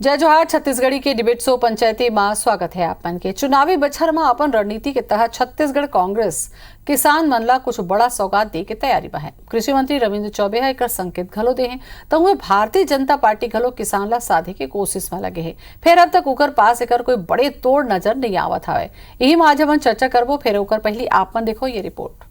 जय जोहार छत्तीसगढ़ी के डिबेट शो पंचायती मां स्वागत है आपन के चुनावी बछर में अपन रणनीति के तहत छत्तीसगढ़ कांग्रेस किसान मन ला कुछ बड़ा सौगात दे के तैयारी में है। कृषि मंत्री रविंद्र चौबे एक संकेत घलो दे हैं तो वह भारतीय जनता पार्टी घलो किसान ला साधे के कोशिश में लगे है। फिर अब तक उकर पास एक कोई बड़े तोड़ नजर नहीं आवत हवे। यही में आज हम चर्चा करबो। फिर ओकर पहली आपन देखो ये रिपोर्ट।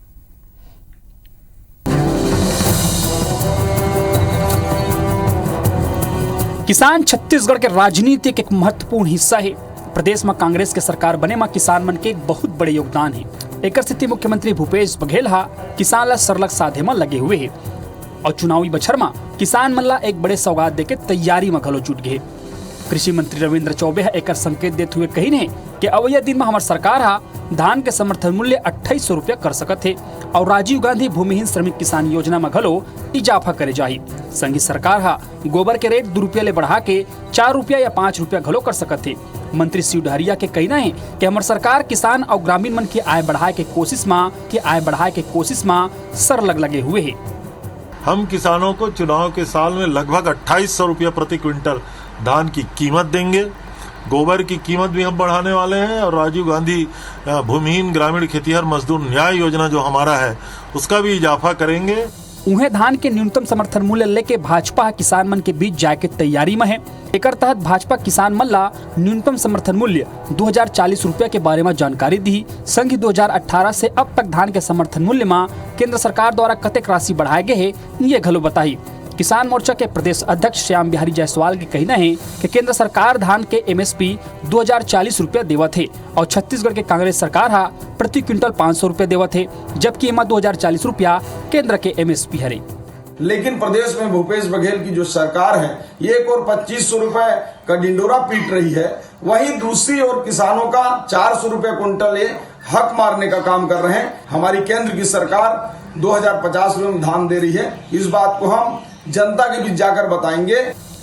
किसान छत्तीसगढ़ के राजनीति के एक महत्वपूर्ण हिस्सा है। प्रदेश में कांग्रेस के सरकार बने में किसान मन के एक बहुत बड़े योगदान है। एक स्थिति मुख्यमंत्री भूपेश बघेल हा किसान ला सरलग साधे में लगे हुए है और चुनावी बछर में किसान मन ला एक बड़े सौगात देके तैयारी में घलो जुट गए। कृषि मंत्री रविंद्र चौबे एक संकेत देते हुए कही ने कि अवैया दिन में हमार सरकार हा धान के समर्थन मूल्य 2800 रुपया कर सकत है और राजीव गांधी भूमिहीन श्रमिक किसान योजना में घलो इजाफा करे जाही। संघी सरकार हा गोबर के रेट 2 रुपया ले बढ़ा के 4 रुपया या 5 रुपया घलो कर सकत है। मंत्री शिव डहरिया के कहना है कि हमार सरकार किसान और ग्रामीण मन की आय बढ़ाए के कोशिश में सरलग लगे हुए है। हम किसानों को चुनाव के साल में लगभग 2800 रुपया प्रति क्विंटल धान की कीमत देंगे। गोबर की कीमत भी हम बढ़ाने वाले हैं और राजीव गांधी भूमिहीन ग्रामीण खेतीहर मजदूर न्याय योजना जो हमारा है उसका भी इजाफा करेंगे। उन्हें धान के न्यूनतम समर्थन मूल्य लेके भाजपा किसान मन के बीच जाए के तैयारी में है। एक तहत भाजपा किसान मन ला न्यूनतम समर्थन मूल्य 2040 रुपया के बारे में जानकारी दी। संघ 2018 से अब तक धान के समर्थन मूल्य में केंद्र सरकार द्वारा कतेक राशि बढ़ाए गए है ये घलो बताई। किसान मोर्चा के प्रदेश अध्यक्ष श्याम बिहारी जायसवाल के कहना है कि केंद्र सरकार धान के MSP 2040 रुपया देवत है और छत्तीसगढ़ के कांग्रेस सरकार हा प्रति क्विंटल 500 रुपया देवत है, जबकि एमा 2040 रुपया केंद्र के MSP है। लेकिन प्रदेश में भूपेश बघेल की जो सरकार है ये एक और 2500 रुपए का डिंडोरा पीट रही है, वहीं दूसरी ओर किसानों का 400 रुपए कुंटल ये हक मारने का काम कर रहे हैं। हमारी केंद्र की सरकार 2050 रुपए में धान दे रही है। इस बात को हम जनता के बीच जाकर बताएंगे।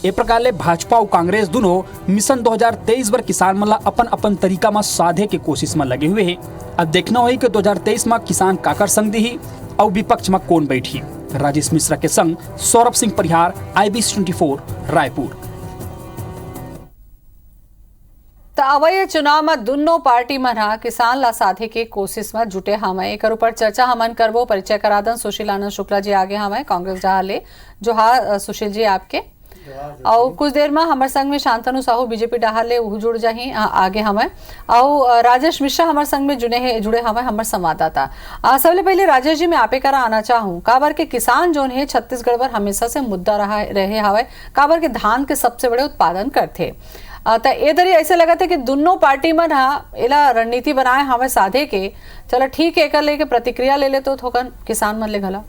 ए प्रकार ले भाजपा और कांग्रेस दोनों मिशन 2023 पर किसान मन ला अपन तरीका में साधे के कोशिश में लगे हुए हैं। अब देखना होगी कि 2023 में किसान काकर संग दी और विपक्ष में कौन बैठी। राजेश मिश्रा के संग सौरभ सिंह परिहार, IBC 24 रायपुर। तो अवैध चुनाव में दोनों पार्टी मन किसान ला साधे के कोशिश में जुटे हमें एक ऊपर चर्चा हमन करबो। परिचय करा दन सुशील आनंद शुक्ला जी आगे हमें कांग्रेस डहाले जोहार सुशील जी आपके और कुछ देर में हमारे संग में शांतनु साहू बीजेपी डहाले जुड़ जाही आगे हमें और राजेश मिश्रा हमारे संग में जुड़े हमें हमारे संवाददाता। सबसे पहले राजेश जी मैं आपे करा आना चाहूँ काबर के किसान जो है छत्तीसगढ़ पर हमेशा से मुद्दा रहे हवे काबर के धान के सबसे बड़े उत्पादन करते तो इधर ऐसे लगा था कि दोनों पार्टी में एला रणनीति बनाए हमें साधे के चलो ठीक है एक लेके प्रतिक्रिया ले ले तो थोकन किसान मन ले घला।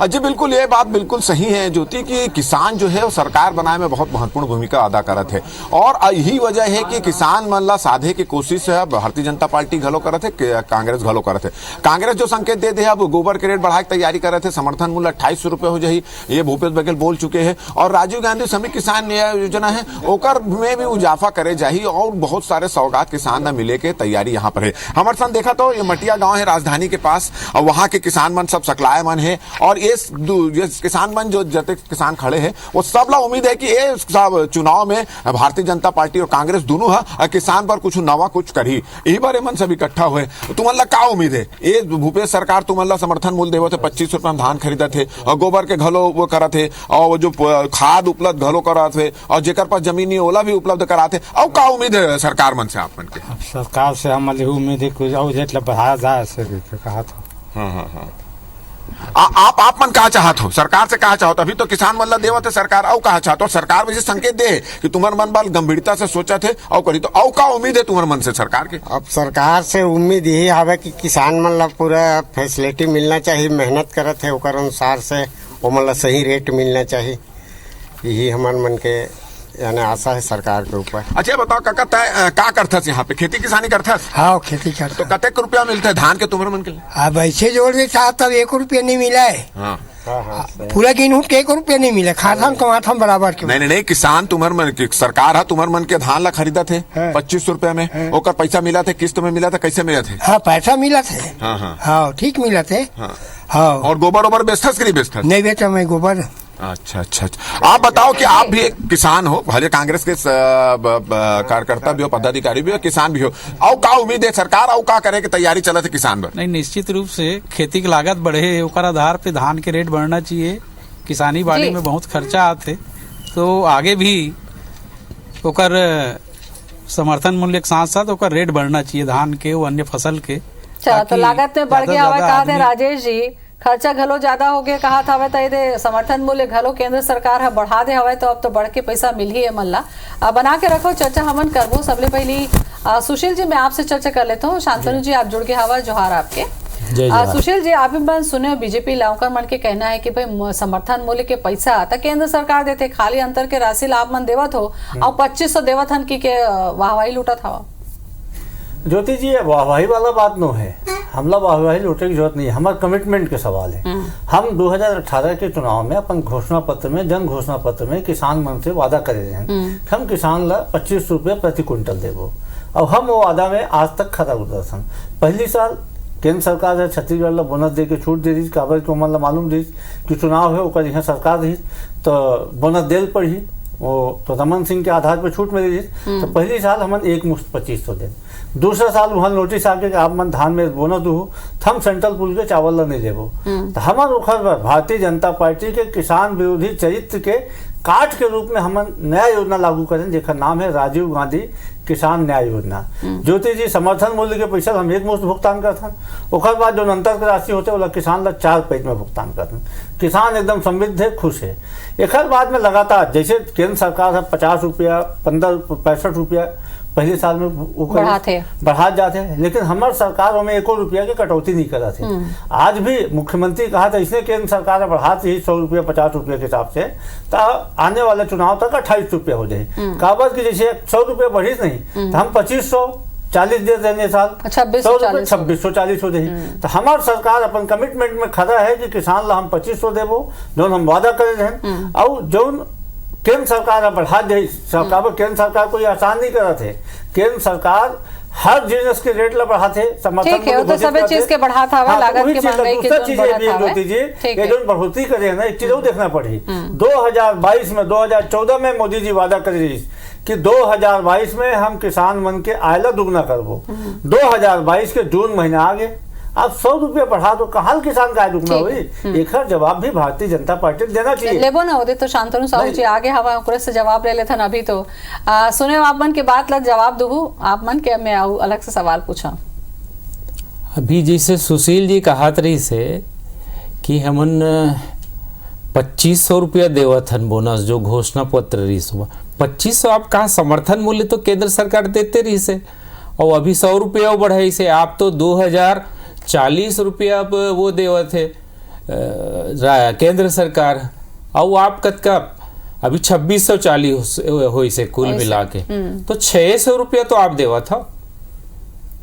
जी बिल्कुल, ये बात बिल्कुल सही है ज्योति कि किसान जो है वो सरकार बनाए में बहुत महत्वपूर्ण भूमिका अदा करत है और यही वजह है कि किसान मन ला साधे की कोशिश है भारतीय जनता पार्टी घलो करत है, कांग्रेस घलो करत है। कांग्रेस जो संकेत दे दे अब गोबर के रेट बढ़ाए की तैयारी करत है, समर्थन मूल्य 2800 रुपये हो जाही, ये भूपेश बघेल बोल चुके हैं और राजीव गांधी श्रमिक किसान न्याय योजना है ओकर में भी इजाफा करे जाही और बहुत सारे सौगात किसान न मिले के तैयारी यहाँ पर है। हमारे साथ देखा तो ये मटिया गाँव है राजधानी के पास और वहाँ के किसान मन सब सकलाए मन है और ये किसान मन जो जते किसान खड़े हैं वो सब ला उम्मीद है कि ये चुनाव में भारतीय जनता पार्टी और कांग्रेस दोनों है किसान पर कुछ नवा कुछ करी। यही बारे मन सब इकट्ठा हुए तुमन ला का उम्मीद है? ये भूपेश सरकार तुमन ला समर्थन मूल्य देवत है, 2500 रुपया में धान खरीदत है और गोबर के घलो वो करत है और जो खाद उपलब्ध घलो करत है और जेकर पास जमीनी ओला भी उपलब्ध कराते और का उम्मीद है सरकार मन से आप मन के? सरकार से हमारी उम्मीद है कुछ और जेटला बढ़ाया जाए से कहा था। हाँ आप मन कहा चाहत हो सरकार से कहा चाहत? अभी तो किसान मन ला देवत है सरकार और कहा चाहत हो सरकार वैसे संकेत दे कि तुम्हारे मन बाल गंभीरता से सोचा थे और करी तो औ का उम्मीद है तुम्हारे मन से सरकार के? अब सरकार से उम्मीद यही हवे कि किसान मन ला पूरा फैसिलिटी मिलना चाहिए, मेहनत करत है ओकर अनुसार से ओमन ला सही रेट मिलना चाहिए, यही हमारे मन के यानी आशा है सरकार के ऊपर। अच्छा बताओ काका का करथस यहाँ पे खेती किसानी करथस? हाँ खेती करता। तो कतेक रुपया मिलता है धान के तुम्हारे मन के? अब ऐसे जोड़ दे साहब तब 1 रुपया नहीं मिला है। हाँ। पूरा गेहूँ के 1 रुपया नहीं मिला, खाता हम कमाता हम बराबर के। नहीं किसान तुम्हारे मन की सरकार है तुम्हारे मन के धान ला खरीदा थे 2500 रुपया में ओकर पैसा मिला थे किस्त में मिला था कैसे मिला थे? हाँ पैसा मिला थे। हाँ हाँ ठीक मिला थे। हाँ और गोबर ओबर बेचथस कि नहीं बेचथस? नहीं बेचा मैं गोबर। अच्छा अच्छा अच्छा। आप बताओ कि आप भी एक किसान हो, भले कांग्रेस के कार्यकर्ता भी हो, पदाधिकारी भी हो, किसान भी हो, और का उम्मीद है सरकार और का करे की तैयारी चलत है किसान पर? नहीं, निश्चित रूप से खेती की लागत बढ़े ओकर आधार पे धान के रेट बढ़ना चाहिए। किसानी बाड़ी में बहुत खर्चा आते, तो आगे भी ओकर समर्थन मूल्य के साथ साथ ओकर रेट बढ़ना चाहिए धान के और अन्य फसल के। चलो, तो लागत में बढ़ गया हवा कहा थे राजेश जी, खर्चा घलो ज्यादा हो गया कहा था, तो ये समर्थन मूल्य घलो केंद्र सरकार है बढ़ा दे हवा, तो अब तो बढ़ के पैसा मिल ही है मल्ला। बना के रखो, चर्चा हमन करबो। सबले पहली सुशील जी मैं आपसे चर्चा कर लेता हूँ। शांतनु जी आप जुड़ के हवा, जोहार आपके। सुशील जी आप भी सुने बीजेपी लाउकर मन के कहना है कि भाई समर्थन मूल्य के पैसा तक केंद्र सरकार देते, खाली अंतर के राशि लाभ मन देवत हो और 2500 देवत हन की के वाहवाही लूटत हवा। ज्योति जी, वाहवाही वाला बात नो है, हमला वाहवाही लूटने की जरूरत नहीं है, हमारे कमिटमेंट के सवाल है। हम 2018 के चुनाव में अपन घोषणा पत्र में, जन घोषणा पत्र में किसान मन से वादा करे हैं कि हम किसान ला 25 रुपये प्रति क्विंटल देवो, और हम वो वादा में आज तक खरा उतरत हन। पहली साल केंद्र सरकार है छत्तीसगढ़ ला बोनस दे के छूट दे दी, काबर को मन ला मालूम रही कि चुनाव है ओकर यहाँ सरकार रही तो बोनस देल पड़ी, वो तो रमन सिंह के आधार पर छूट मिली रही। तो पहली साल हमन एक मुश्त 2500 दे। दूसरा साल वहाँ नोटिस आके कि आप मन धान में बोनस दू, हम सेंट्रल पुल के चावल ला नहीं देवो। तो हमारे उखर भारतीय जनता पार्टी के किसान विरोधी चरित्र के काट के रूप में हमन नया योजना लागू करें, जेकर नाम है राजीव गांधी किसान न्याय योजना। ज्योति जी, समर्थन मूल्य के पैसा हम एक मुश्त भुगतान करते हैं, ओकर बाद जो अंतर के राशि होते वो किसान ला 4 पैज में भुगतान करते हैं। किसान एकदम समृद्ध है, खुश है। एक बाद में लगातार जैसे केंद्र सरकार है 50 रुपया, 65 रुपया पहले साल में बढ़ा जाते हैं, लेकिन हमारे सरकार में 1 रुपया की कटौती नहीं करा थे। आज भी मुख्यमंत्री कहा था इसने केंद्र सरकार ने बढ़ाती ही 100 रुपया 50 रुपये के हिसाब से, तो आने वाले चुनाव तक 28 रुपया हो जाए। काबर की जैसे 100 रुपया बढ़ी नहीं तो हम 2540 दे देने साल 2640 हो जाए। तो हमारे सरकार अपन कमिटमेंट में खड़ा है कि किसान ला हम 2500 देवो, जो हम वादा करे हैं। और जो केंद्र सरकार बढ़ा दे, केंद्र सरकार कोई आसान नहीं करा थे, केंद्र सरकार हर जिनिस के रेट ला बढ़ाते, समर्थन तो सभी चीज के बढ़ाता है, लागत के महंगाई के जो बढ़ोतरी करे है ना, एक चीज वो देखना पड़ी। 2022 में 2014 में मोदी जी वादा करे कि 2022 में हम किसान मन के आय ला दुगना करबो। 2022 के जून महीना आ गए, अब 100 रुपया बढ़ा दो, कहाँ किसान का दुगना हुई? एक जवाब भी भारतीय जनता पार्टी देना चाहिए। लेबो ना होते तो शांतनु साहू जी आगे हवा ओकरे से जवाब ले लेथन। अभी तो सुने आप मन के बात ला जवाब दूँ आप मन के, मैं अलग से सवाल पूछा। अभी जैसे सुशील जी कहत रही से कि हमन 2500 रुपया देवत हन बोनस, जो घोषणा पत्र रही सुबह 2500, आप कहा समर्थन मूल्य तो केंद्र सरकार देते रही से, और अभी 100 रुपया बढ़ाई से, आप तो 2040 रुपया अब वो देवत है केंद्र सरकार, और आप कतका अभी 2640 हो से कुल मिला के, तो 600 रुपया तो आप देवत हो।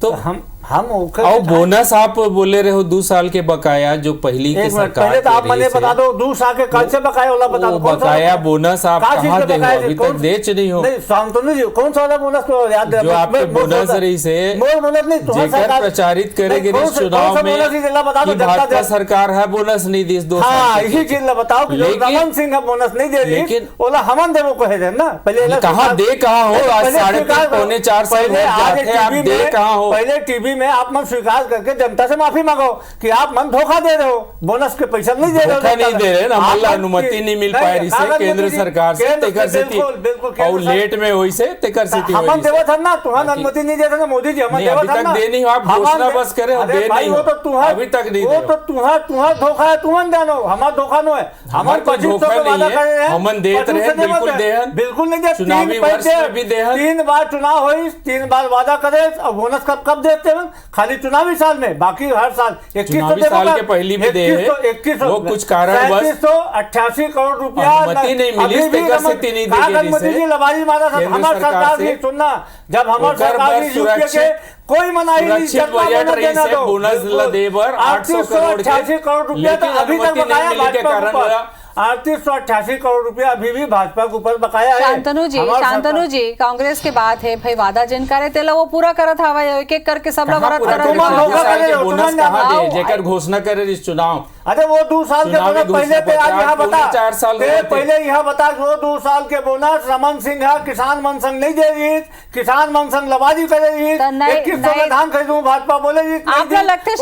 तो हम और बोनस आप बोले रहे हो 2 साल के बकाया जो पहली की सरकार, पहले तो आप मुझे बता दो 2 साल के कल से बकाया वाला बता दो। बकाया बोनस आप कहाँ दे हो? अभी तक देच नहीं हो। नहीं शांतनु जी, कौन सा वाला बोनस को याद जो आपके बोनस रही से जेकर प्रचारित करेंगे इस चुनाव में कि भाजपा सरकार है बोनस नहीं दी 2 साल। यही चीज बताओ, रमन सिंह बोनस नहीं दे, लेकिन ओला हमन देवो कहे ना पहले, कहाँ दे कहाँ हो? आज 3.5-4 साल आप दे कहाँ हो? पहले टीवी में आप मन स्वीकार करके जनता से माफी मांगो कि आप मन धोखा दे रहे हो, बोनस के पैसा नहीं दे रहे हो। धोखा नहीं दे रहे ना, हमारा अनुमति नहीं मिल पाए रही से केंद्र सरकार से, तेकर स्थिति और लेट में हुई से तेकर स्थिति हुई। हम देवत हन ना, तुम्हारा अनुमति नहीं देते ना मोदी जी, हम देवत हन ना। दे नहीं, आप घोषणा बस करे हो, दे नहीं हो, अभी तक नहीं, वो तो तुम्हारा धोखा है, तुमन जानो, हमारा धोखा नो है। हमारा कोई धोखा नहीं है, हमन देते रहे, बिल्कुल देहन, बिल्कुल नहीं दे। चुनावी वर्ष में भी देहन, 3 बार चुनाव हुई, 3 बार वादा करे, और बोनस कब देते हैं? खाली चुनावी साल में, बाकी हर साल 21 साल के पहली भी दे है, वो कुछ कारण बस 388 करोड़ रुपया अनुमति नहीं मिली, तेकर स्थिति नहीं दी गई। लबारी मारा था हमारे सरकार ने, सुनना, जब हमारे सरकार ने यूपीए के कोई मनाही नहीं, बोनस देवर 888 करोड़ रुपया तो अभी तक बकाया भाजपा, 3888 करोड़ रुपया अभी भी भाजपा के ऊपर बकाया है। शांतनु जी, कांग्रेस के बात है भाई, वादा जिन करे तेला वो पूरा करत हवा, एक एक करके सब लोग जेकर घोषणा करे इस चुनाव अरे वो 2 साल के चुनावी बोनस पहले पे आज यहाँ बता 4 साल पहले यहाँ बता वो 2 साल के बोनस रमन सिंह किसान मन संघ नहीं दे रही, किसान मन संघ लबाजी कर रही, 2100 में धान खरीदू भाजपा बोले आपको लगता है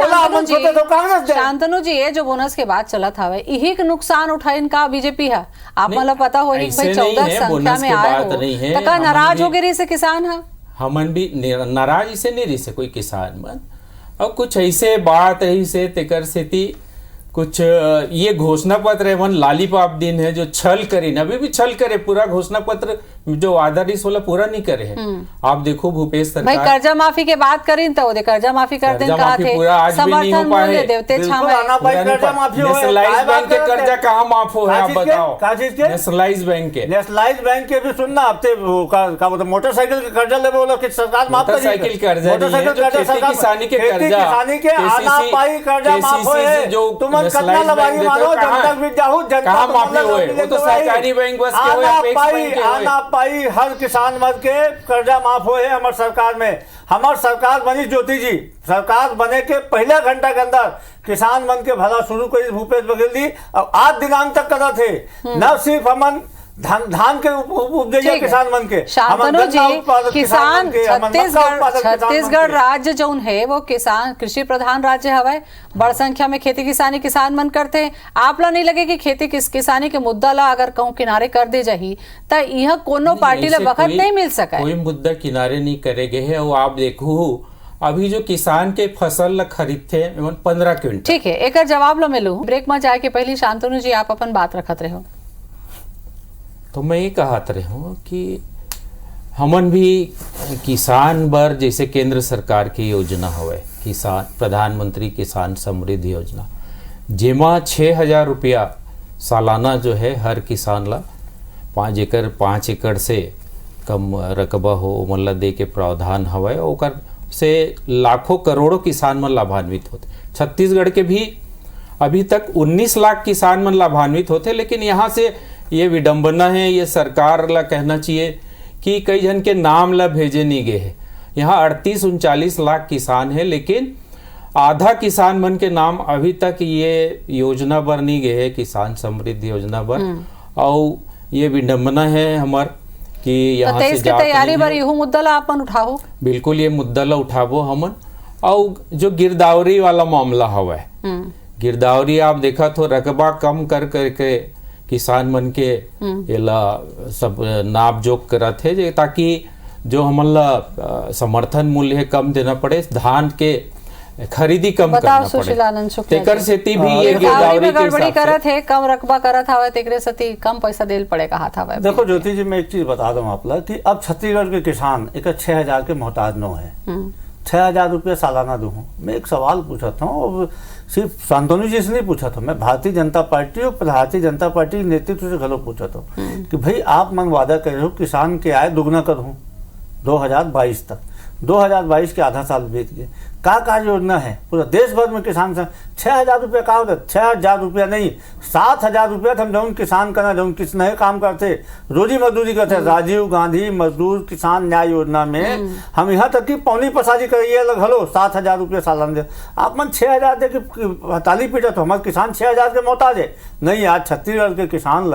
कांग्रेस शांतनु जी ये जो बोनस के बाद चला था यही के नुकसान उठाइन का बीजेपी है आप मतलब पता हो भाई 14 संख्या में आए हो तो नाराज हो गए से किसान है हमन भी नाराज इसे नहीं रही से कोई किसान मन और कुछ ऐसे बात रही से तेकर सेती कुछ ये घोषणा पत्र एवं लालीपाप दिन है जो छल करे न अभी भी छल करे पूरा घोषणा पत्र जो वादा रिस वाला पूरा नहीं करे है आप देखो भूपेश सरकार भाई कर्जा माफी के बात करें तो कर्जा माफी कर दें कहा थे पूरा आज भी नहीं हो पाए देवते नेशनलाइज बैंक के कर्जा कहाँ माफ हो है आप बताओ नेशनलाइज बैंक के भी सुनना हफ्ते मोटरसाइकिल के कर्जा ले बोलो कि सरकार माफ मोटरसाइकिल कर्जा किसानी के कर्जा किसानी के आना पाई कर्जा माफ होए जो कितना लबारी मारो जब तक भी जाहू जनता माफी हुए वो तो सरकारी बैंक बस के हुए अपेक्स बैंक के आना पाई हर किसान मत के कर्जा माफ हुए हमारे सरकार में हमारे सरकार बनी ज्योति जी सरकार बने के पहले घंटा के अंदर किसान मन के भला शुरू करी भूपेश बघेल जी और आज दिनांक तक करा थे न सिर्फ हमन धान के उपजैया किसान मन के शांतनु जी किसान छत्तीसगढ़ राज्य जो है वो किसान कृषि प्रधान राज्य हवाए बड़ संख्या में खेती किसानी किसान मन करते हैं आप ला नहीं लगे कि खेती किसानी के मुद्दा ला अगर कहूँ किनारे कर दे जाही तो यह कोनो पार्टी ला वक्त नहीं मिल सका कोई मुद्दा किनारे नहीं करे गए है और आप देखो अभी जो किसान के फसल ला खरीदते 15 क्विंटल ठीक है एक जवाब लो मिलू ब्रेक में जाए के पहले शांतनु जी आप अपन बात रखत रहे हो तो मैं ये कहत रहे हूँ कि हमन भी किसान बर जैसे केंद्र सरकार की योजना हवे किसान प्रधानमंत्री किसान समृद्धि योजना जेमा 6,000 रुपया सालाना जो है हर किसान ला 5 एकड़ से कम रकबा हो मतलब दे के प्रावधान हवे ओकर से लाखों करोड़ों किसान मन लाभान्वित होते छत्तीसगढ़ के भी अभी तक 19 लाख किसान मन लाभान्वित होते लेकिन यहाँ से ये विडंबना है ये सरकार ला कहना चाहिए कि कई जन के नाम ला भेजे नहीं गए हैं यहाँ 38-39 लाख किसान है लेकिन आधा किसान मन के नाम अभी तक ये योजना पर नहीं गए है किसान समृद्धि योजना पर और ये विडंबना है हमार कि यहाँ से तैयारी बर यहू मुद्दा ला अपन उठाओ बिल्कुल ये मुद्दा ला उठाबो हमन और जो गिरदावरी वाला मामला हवा गिरदावरी आप देखा तो रकबा कम कर करके किसान मन के एला सब नाप जोक करत है ताकि जो हमला समर्थन मूल्य कम देना पड़े धान के खरीदी कम करना पड़े तेकर सेती भी ये गिरदावरी के गड़बड़ी करत है कम रकबा करत हवे तेकरे सेती कम पैसा देल पड़े कहा था देखो ज्योति जी मैं एक चीज बता दूं आप लोग कि अब छत्तीसगढ़ के किसान एक 6,000 के मोहताज न है 6,000 रुपये सालाना दूँ मैं एक सवाल पूछा था और सिर्फ शांतनु जी से नहीं पूछा था मैं भारतीय जनता पार्टी और भारतीय जनता पार्टी के नेतृत्व से गलत पूछा था कि भाई आप मन वादा कर रहे हो किसान के आय दुगना करूँ 2022 तक 2022 के आधा साल बीत गए का कार्य योजना है पूरा देश भर में किसान 6,000 रुपया का होता 6,000 रुपया नहीं 7,000 रुपया हम जौन किसान करना जौन किस नए काम करते रोजी मजदूरी करते राजीव गांधी मजदूर किसान न्याय योजना में हम यहाँ तक की पौनी पसारी करिए अलग हलो 7,000 रुपया सालाना दे आप मन 6,000 दे के हड़ताली पीटा तो हमारे किसान 6,000 के मोहताज है नहीं आज छत्तीसगढ़ के किसान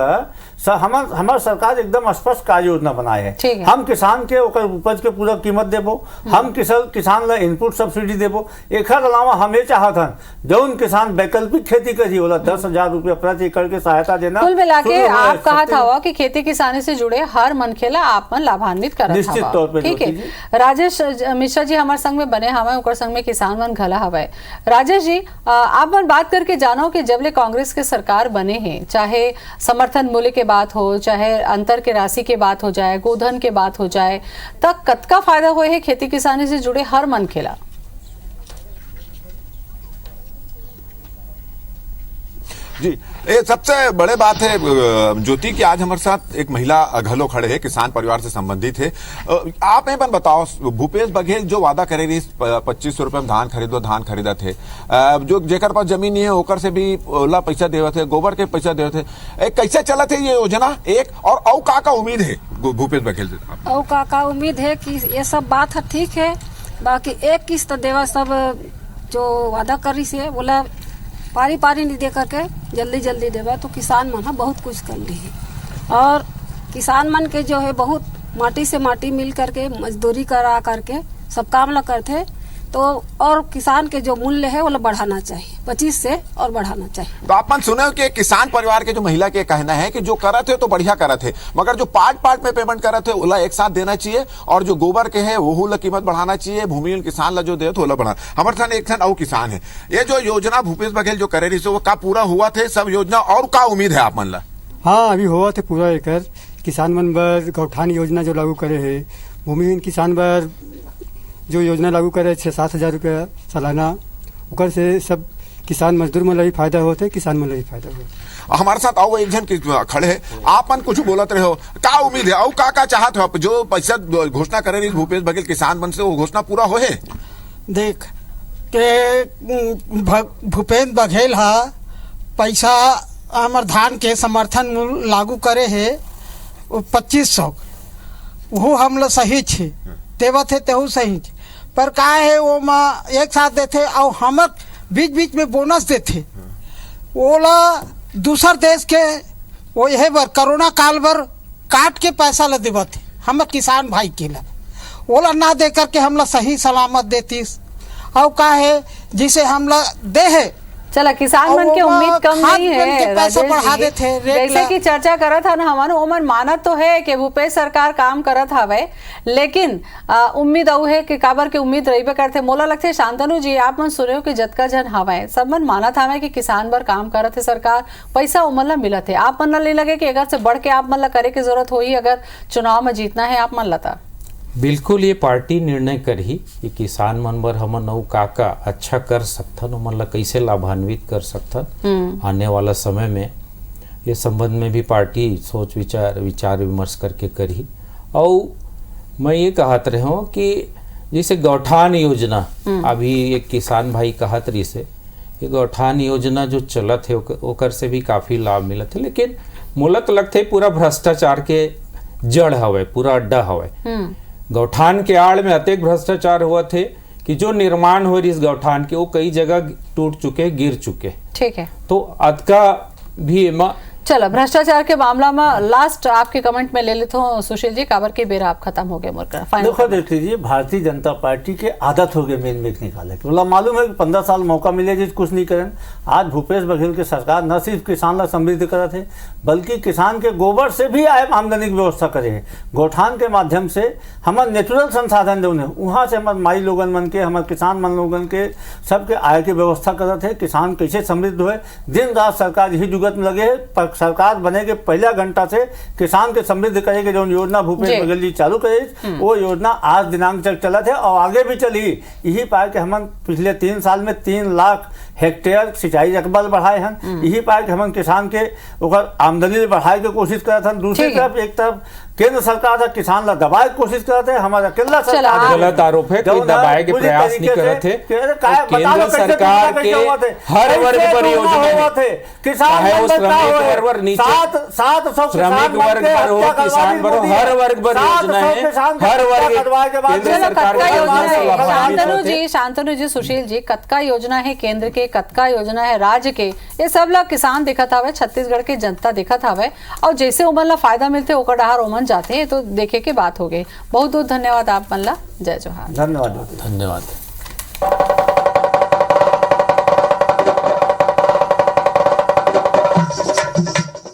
हमारे सरकार एकदम स्पष्ट कार्य योजना बनाए है हम किसान के उपज के पूरा कीमत देबो हम किसान ला इनपुट सब्सिडी देबो एक अलावा हम ये चाहत हन जौन किसान वैकल्पिक खेती करी बोला 10,000 रुपया प्रति एकड़ के सहायता देना कुल मिला के आप कहा था कि खेती किसानी से जुड़े हर मनखेला आप मन लाभान्वित करत निश्चित तौर पे ठीक है राजेश मिश्रा जी हमारे संग में बने हवा ओकर संग में किसान मन घला हवा राजेश जी आप मन बात करके जानो कि जबले कांग्रेस के सरकार बने हैं चाहे समर्थन मूल्य के बात हो चाहे अंतर के राशि के बात हो जाए गोधन के बात हो जाए तब कतका फायदा हुए है खेती किसानी से जुड़े हर मनखेला जी ये सबसे बड़े बात है ज्योति कि आज हमारे साथ एक महिला घलो खड़े है किसान परिवार से संबंधित है आप एक बार बताओ भूपेश बघेल जो वादा करे रही 2500 रुपये में धान खरीदा थे जो जेकर पास जमीन है होकर से भी ओला पैसा देवे थे गोबर के पैसा देवे थे कैसे चला थे ये योजना एक और का उम्मीद है भूपेश बघेल से का उम्मीद है कि ये सब बात है ठीक है बाकी एक किस्त देवा सब जो वादा करी से बोला पारी पारी नहीं दे करके जल्दी जल्दी देवे तो किसान मन बहुत कुछ कर ली है। और किसान मन के जो है बहुत माटी से माटी मिल करके मजदूरी करा करके सब काम ला करते, तो और किसान के जो मूल्य है वो बढ़ाना चाहिए, 25 से और बढ़ाना चाहिए। तो आप सुने हो कि किसान परिवार के जो महिला के कहना है कि जो करत है तो बढ़िया करत है, मगर जो पार्ट में पेमेंट करत है ओला एक साथ देना चाहिए, और जो गोबर के है वो ला कीमत बढ़ाना चाहिए, भूमिहीन किसान ला जो दे तो ओला बढ़ाना। हमारे साथ एक और किसान है, ये जो योजना भूपेश बघेल जो करे रही वो का पूरा हुआ थे सब योजना, और का उम्मीद है आप मन ला? हाँ, अभी हुआ थे पूरा एक किसान मन बर गौठान योजना जो लागू करे है, भूमिहीन किसान बर जो योजना लागू करे 6-7 हजार रुपया सालाना, ओकर से सब किसान मजदूर मन ला भी फायदा होते, किसान मन ला भी फायदा होते। हमारे साथ आओ एक जन खड़े है, आपन कुछ बोलत रहे हो, का उम्मीद है और का चाहत हो? जो पैसा घोषणा करे रही भूपेश बघेल किसान मन से वो घोषणा पूरा हो है? देख के भूपेश बघेल हा पैसा हमार धान के समर्थन मूल्य लागू करे है 2500, वो हम लोग सही छे देवत है तेहू सही, पर का है वो एक साथ देते और हम बीच बीच में बोनस देते, ओला दूसर देश के वो यह बर कोरोना काल बर काट के पैसा ला देवत है हम किसान भाई के ला, ओला ना दे करके हम लोग सही सलामत देतीस, और का है जिसे हम लोग दे है। चला किसान मन के उम्मीद कम नहीं है राजेश जी, जैसे कि चर्चा करा था ना हमारे ओमन मानत तो है कि भूपेश सरकार काम करत हवे, लेकिन उम्मीद औ है कि काबर के उम्मीद रहीबे करते। मोला लगते शांतनु जी आप मन सुने हो कि जतका जन हवे सब मन मानत हवे कि किसान बर काम करत है सरकार, पैसा ओमन ला मिलत है। आप मन ला नहीं लगे कि अगर से बढ़ के आप मन ला करे की जरूरत होई अगर चुनाव में जीतना है आप मन ला? बिल्कुल, ये पार्टी निर्णय करही कि किसान मन बर हमन अउ का अच्छा कर सकथन, ओमन ला कैसे लाभान्वित कर सकथन आने वाला समय में, ये संबंध में भी पार्टी सोच विचार विमर्श करके करही। और मैं ये कहत रहे हूँ कि जैसे गौठान योजना अभी एक किसान भाई कहत रही से, ये गौठान योजना जो चलत है ओकर से भी काफी लाभ मिलत है, लेकिन मोला तो लगता है पूरा भ्रष्टाचार के जड़ हवे, पूरा अड्डा हवे। गौठान के आड़ में अतेक भ्रष्टाचार हुआ थे कि जो निर्माण हो रही इस गौठान के वो कई जगह टूट चुके, गिर चुके। ठीक है, तो अदका भी चलो भ्रष्टाचार के मामला में लास्ट आपके कमेंट में ले लेते हो सुशील जी, काबर के बेरा आप खत्म हो गए मुर्गा फाइनल। देखो देख लीजिए, भारतीय जनता पार्टी के आदत हो गए मेन मेक निकाले के, मतलब मालूम है कि 15 साल मौका मिले जिस कुछ नहीं करें। आज भूपेश बघेल की सरकार न सिर्फ किसान ला समृद्ध करा थे, बल्कि किसान के गोबर से भी आय आमदनी की व्यवस्था करे है। गौठान के माध्यम से हमारे नेचुरल संसाधन जो है वहाँ से हमारे माई लोगन मन के, हमारे किसान मन लोगन के सबके आय की व्यवस्था करते हैं। किसान कैसे समृद्ध हुए, दिन रात सरकार यही जुगत में लगे है। सरकार बने के पहला घंटा से किसान के समृद्ध करे के जो योजना भूपेश बघेल जी चालू करे वो योजना आज दिनांक तक चला थे और आगे भी चली। यही पाए के हम पिछले 3 साल में 3 लाख हेक्टेयर सिंचाई रकबा बढ़ाए हैं। यही पाए कि हम किसान के आमदनी बढ़ाए के कोशिश करते हैं। दूसरी तरफ एक तरफ केंद्र सरकार था किसान ला दबाए की कोशिश करते हैं। हमारा अकेला सरकार गलत आरोप है, कोई दबाए के प्रयास नहीं करते थे। केंद्र सरकार के हर वर्ग पर योजना थे, किसान वर्ग नीचे 700 श्रमिक वर्ग पर हो, किसान पर हो, हर वर्ग पर योजना है, हर वर्ग केंद्र सरकार का। शांतनु जी, सुशील जी, कतका योजना है केंद्र के, कतका योजना है राज्य के, ये सब ला किसान दिखत हवे, छत्तीसगढ़ की जनता दिखत हवे, और जैसे उमन ला फायदा मिलते ओकर डहार ओमन जाते हैं, तो देखे के बात हो गई। बहुत बहुत धन्यवाद आप मन ला। जय जोहार। धन्यवाद। धन्यवाद।